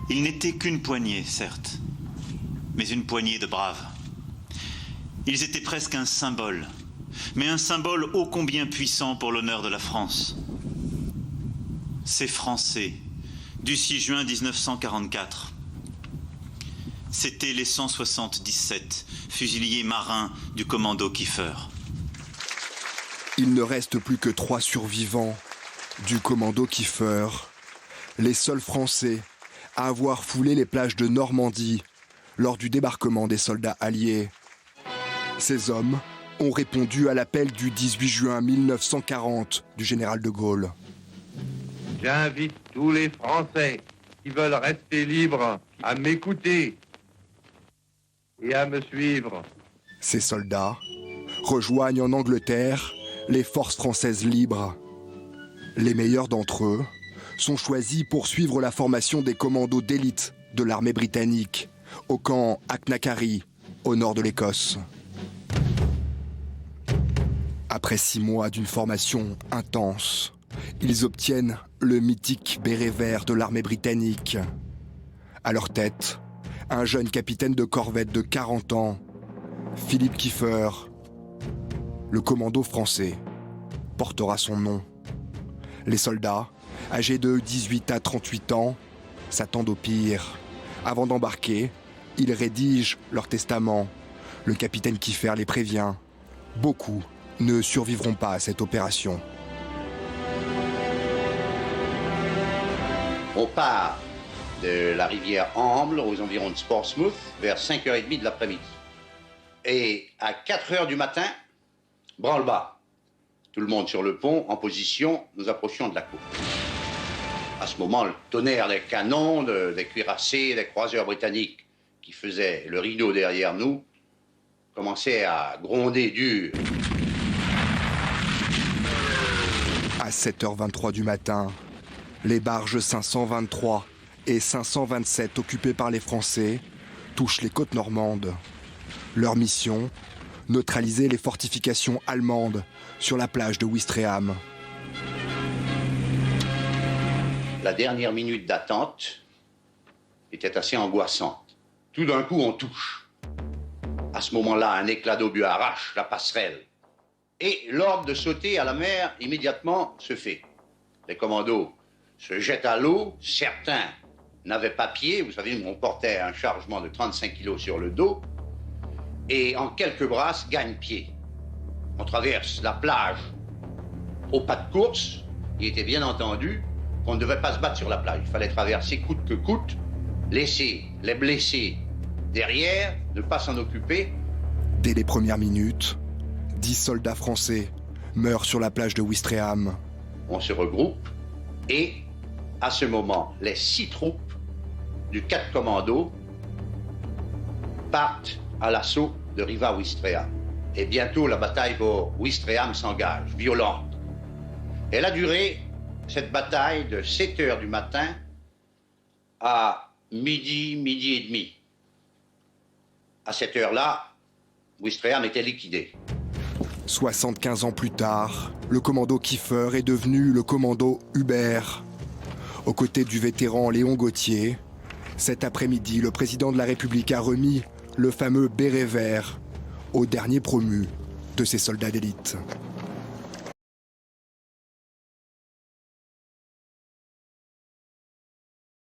Ils n'étaient qu'une poignée, certes, mais une poignée de braves. Ils étaient presque un symbole, mais un symbole ô combien puissant pour l'honneur de la France. Ces Français, du 6 juin 1944, c'étaient les 177 fusiliers marins du commando Kiefer. Il ne reste plus que 3 survivants du commando Kiefer, les seuls Français à avoir foulé les plages de Normandie lors du débarquement des soldats alliés. Ces hommes ont répondu à l'appel du 18 juin 1940 du général de Gaulle. J'invite tous les Français qui veulent rester libres à m'écouter et à me suivre. Ces soldats rejoignent en Angleterre les forces françaises libres. Les meilleurs d'entre eux sont choisis pour suivre la formation des commandos d'élite de l'armée britannique au camp Achnacarry, au nord de l'Écosse. Après 6 mois d'une formation intense, ils obtiennent le mythique béret vert de l'armée britannique. À leur tête, un jeune capitaine de corvette de 40 ans, Philippe Kiefer. Le commando français portera son nom. Les soldats, âgés de 18 à 38 ans, s'attendent au pire. Avant d'embarquer, ils rédigent leur testament. Le capitaine Kiefer les prévient. Beaucoup ne survivront pas à cette opération. On part de la rivière Amble, aux environs de Portsmouth, vers 5h30 de l'après-midi. Et à 4h du matin, branle-bas. Tout le monde sur le pont, en position, nous approchions de la côte. À ce moment, le tonnerre des canons, des cuirassés, des croiseurs britanniques qui faisaient le rideau derrière nous, commençait à gronder dur. À 7h23 du matin, les barges 523 et 527 occupées par les Français touchent les côtes normandes. Leur mission, neutraliser les fortifications allemandes sur la plage de Ouistreham. La dernière minute d'attente était assez angoissante. Tout d'un coup, on touche. À ce moment-là, un éclat d'obus arrache la passerelle. Et l'ordre de sauter à la mer, immédiatement, se fait. Les commandos se jettent à l'eau. Certains n'avaient pas pied. Vous savez, on portait un chargement de 35 kilos sur le dos. Et en quelques brasses, gagne pied. On traverse la plage au pas de course. Il était bien entendu qu'on ne devait pas se battre sur la plage. Il fallait traverser coûte que coûte, laisser les blessés derrière, ne pas s'en occuper. Dès les premières minutes, 10 soldats français meurent sur la plage de Ouistreham. On se regroupe et, à ce moment, les 6 troupes du 4 commando partent à l'assaut de Riva Ouistreham. Et bientôt, la bataille pour Ouistreham s'engage, violente. Elle a duré, cette bataille, de 7h du matin à midi et demi. À cette heure-là, Ouistreham était liquidé. 75 ans plus tard, le commando Kiefer est devenu le commando Hubert. Aux côtés du vétéran Léon Gauthier, cet après-midi, le président de la République a remis le fameux béret vert au dernier promu de ces soldats d'élite.